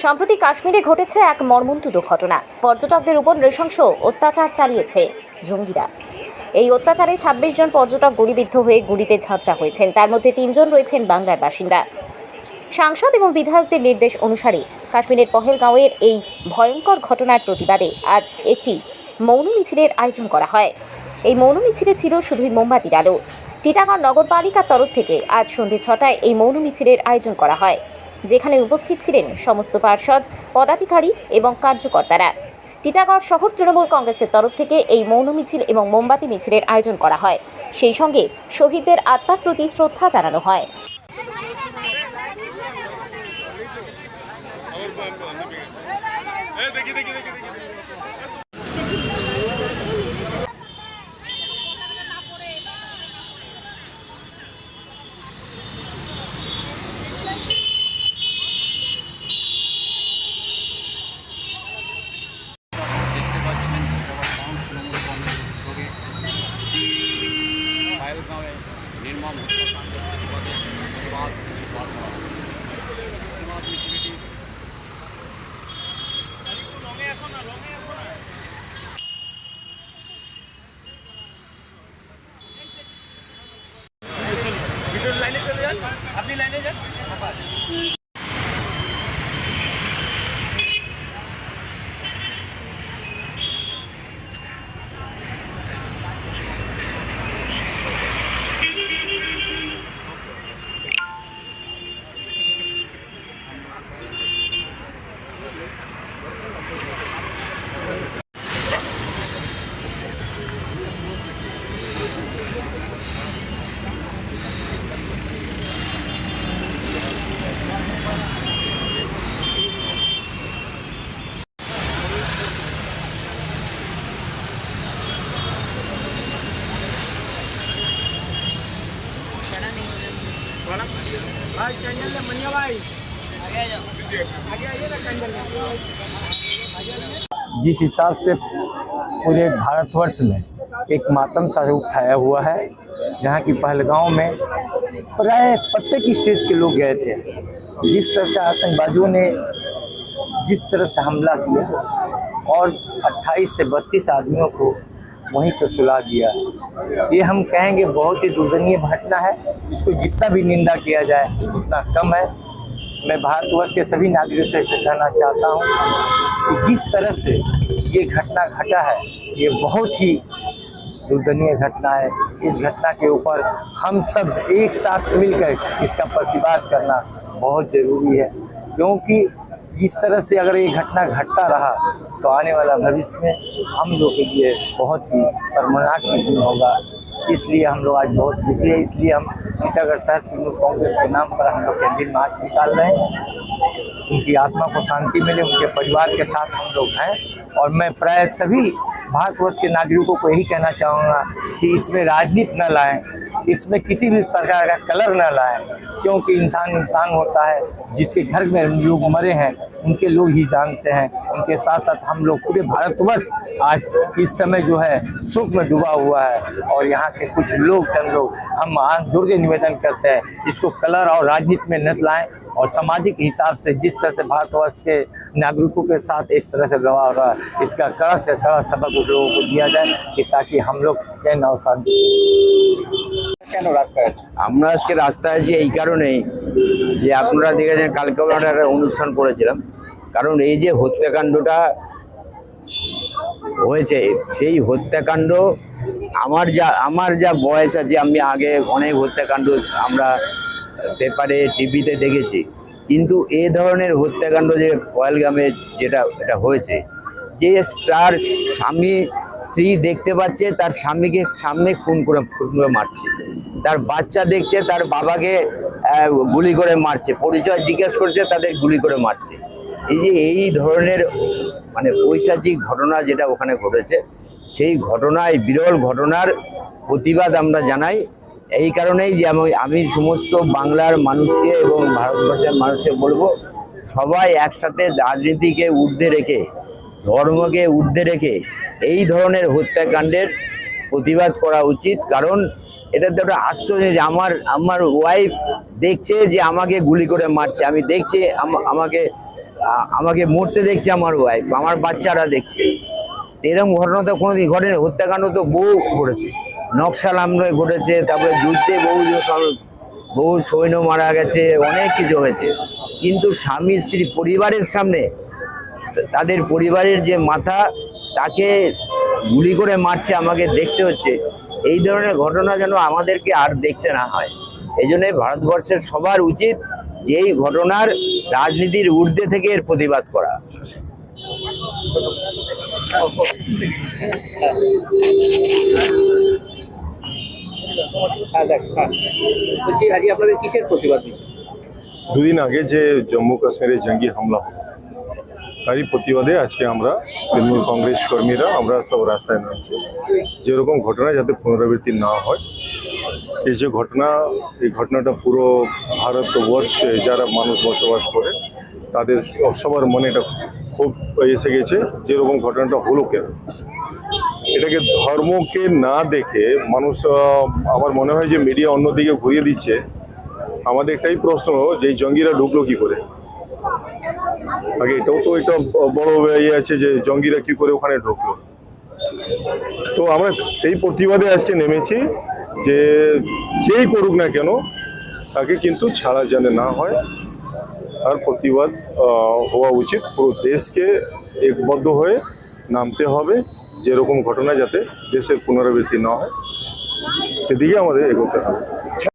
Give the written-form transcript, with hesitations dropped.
সম্প্রতি কাশ্মীরে ঘটেছে এক মর্মন্তুদ ঘটনা। পর্যটকদের উপর নৃশংস অত্যাচার চালিয়েছে জঙ্গিরা। এই অত্যাচারে ২৬ জন পর্যটক গুলিবিদ্ধ হয়ে গুলিতে ঝাঁঝরা হয়েছেন। তার মধ্যে ৩ জন রয়েছেন বাংলার বাসিন্দা। সাংসদ এবং বিধায়কদের নির্দেশ অনুসারে কাশ্মীরের পহেলগাঁওয়ের এই ভয়ঙ্কর ঘটনার প্রতিবাদে আজ একটি মৌন মিছিলের আয়োজন করা হয়। এই মৌন মিছিলে ছিল শুধুই মোমবাতির আলো। টিটাগড় নগরপালিকার তরফ থেকে আজ সন্ধ্যে ৬টায় এই মৌন মিছিলের আয়োজন করা হয়, যেখানে উপস্থিত ছিলেন সমস্ত পার্ষদ, পদাধিকারী এবং কার্যকর্তারা। টিটাগড় শহর তৃণমূল কংগ্রেসের তরফ থেকে এই মৌন মিছিল এবং মোমবাতি মিছিলের আয়োজন করা হয়। সেই সঙ্গে শহীদদের আত্মার প্রতি শ্রদ্ধা জানানো হয়। পহেলগাঁওয়ে নির্মম হত্যাকাণ্ডের প্রতিবাদে প্রতিবাদ মিছিলটি লাইনে চলে যান, আপনি লাইনে যান। भाई कैंडल ले मनिया भाई आगे आइए ना कैंडल ले। जिस हिसाब से पूरे भारतवर्ष में एक मातम सा रूप छाया हुआ है, जहाँ की पहलगांव में प्राय प्रत्येक स्टेट के लोग गए थे। जिस तरह से आतंकवादियों ने जिस तरह से हमला किया और 28 से 32 आदमियों को वहीं पर सुला दिया, ये हम कहेंगे बहुत ही दुर्दनीय घटना है। इसको जितना भी निंदा किया जाए उतना कम है। मैं भारतवर्ष के सभी नागरिकों से कहना चाहता हूँ कि जिस तरह से ये घटना घटा है, ये बहुत ही दुर्दनीय घटना है। इस घटना के ऊपर हम सब एक साथ मिलकर इसका प्रतिवाद करना बहुत ज़रूरी है, क्योंकि इस तरह से अगर ये घटना घटता रहा तो आने वाला भविष्य में हम लोग के लिए बहुत ही शर्मनाक दिन होगा। इसलिए हम लोग आज बहुत दुखी है। इसलिए हम टीटागढ़ शहर तृणमूल कांग्रेस के नाम पर हम लोग कैंडल मार्च निकाल रहे हैं। उनकी आत्मा को शांति मिले, उनके परिवार के साथ हम लोग हैं। और मैं प्राय सभी भारतवर्ष के नागरिकों को यही कहना चाहूँगा कि इसमें राजनीति न लाएं, इसमें किसी भी प्रकार का कलर न लाएं, क्योंकि इंसान इंसान होता है। जिसके घर में लोग मरे हैं उनके लोग ही जानते हैं। उनके साथ साथ हम लोग पूरे भारतवर्ष आज इस समय जो है शोक में डूबा हुआ है। और यहाँ के कुछ लोग चंद लोग हम हाथ जोड़ के निवेदन करते हैं, इसको कलर और राजनीति में न लाएं और सामाजिक हिसाब से जिस तरह से भारतवर्ष के नागरिकों के साथ इस तरह से व्यवहार हो रहा है, इसका कड़ा से कड़ा सबक लोगों को दिया जाए कि ताकि हम लोग चैन और शांति কেন রাস্তায় আছে? আমরা আজকে রাস্তায় আছি এই কারণেই যে আপনারা দেখেছেন কালকে আমরা একটা অনুষ্ঠান করেছিলাম। কারণ এই যে হত্যাকাণ্ডটা হয়েছে, সেই হত্যাকাণ্ড আমার যা বয়স আছে, আমি আগে অনেক হত্যাকাণ্ড আমরা পেপারে টিভিতে দেখেছি, কিন্তু এই ধরনের হত্যাকাণ্ড যে পহেলগামে এটা হয়েছে, যে তার স্ত্রী দেখতে পাচ্ছে তার স্বামীকে সামনে খুন করে মারছে, তার বাচ্চা দেখছে তার বাবাকে গুলি করে মারছে, পরিচয় জিজ্ঞেস করছে তাদের গুলি করে মারছে। এই ধরনের মানে পৈশাচিক ঘটনা যেটা ওখানে ঘটেছে, সেই ঘটনায় বিরল ঘটনার প্রতিবাদ আমরা জানাই। এই কারণেই যে আমি সমস্ত বাংলার মানুষকে এবং ভারতবর্ষের মানুষকে বলবো, সবাই একসাথে রাজনীতিকে ঊর্ধ্বে রেখে, ধর্মকে ঊর্ধ্বে রেখে এই ধরনের হত্যাকাণ্ডের প্রতিবাদ করা উচিত। কারণ এটা তো একটা আশ্চর্য যে আমার ওয়াইফ দেখছে যে আমাকে গুলি করে মারছে, আমি দেখছি আমাকে আমাকে মরতে দেখছে আমার ওয়াইফ, আমার বাচ্চারা দেখছে। এরকম ঘটনা তো কোনোদিন ঘটেনি। হত্যাকাণ্ড তো বহু ঘটেছে, নকশাল হামলায় ঘটেছে, তারপরে যুদ্ধে বহু সৈন্য মারা গেছে, অনেক কিছু হয়েছে। কিন্তু স্বামী স্ত্রী পরিবারের সামনে তাদের পরিবারের যে মাথা, তাকে গুলি করে মারছে, আমাকে দেখতে হচ্ছে। এই ধরনের ঘটনা যেন আমাদেরকে আর দেখতে না হয়। এই জন্য ভারতবর্ষের সবার উচিত যে এই ঘটনার রাজনীতির ঊর্ধ্বে থেকে এর প্রতিবাদ করা। বলছি আজকে আপনাদের কিসের প্রতিবাদ দিচ্ছেন? দুদিন আগে যে জম্মু কাশ্মীরে জঙ্গি হামলা হলো, তারই প্রতিবাদে আজকে আমরা তৃণমূল কংগ্রেস কর্মীরা আমরা সব রাস্তায় নামছি। যেরকম ঘটনা যাতে পুনরাবৃত্তি না হয়, এই যে ঘটনা, এই ঘটনাটা পুরো ভারতবর্ষে যারা মানুষ বসবাস করে তাদের সবার মনে এটা খুব এসে গেছে, যেরকম ঘটনাটা হলো কেন। এটাকে ধর্মকে না দেখে মানুষ, আমার মনে হয় যে মিডিয়া অন্যদিকে ঘুরিয়ে দিচ্ছে। আমাদের একটাই প্রশ্ন যে এই জঙ্গিরা ঢুকলো কি করে। আগে এটাও তো একটা বড় ইয়ে আছে যে জঙ্গিরা কি করে ওখানে ঢুকলো। তো আমরা সেই প্রতিবাদে আজকে নেমেছি যে যেই করুক না কেন তাকে কিন্তু ছাড়া যেন না হয়, আর প্রতিবাদ হওয়া উচিত। পুরো দেশকে একবদ্ধ হয়ে নামতে হবে, যেরকম ঘটনা যাতে দেশের পুনরাবৃত্তি না হয় সেদিকে আমাদের এগোতে হবে।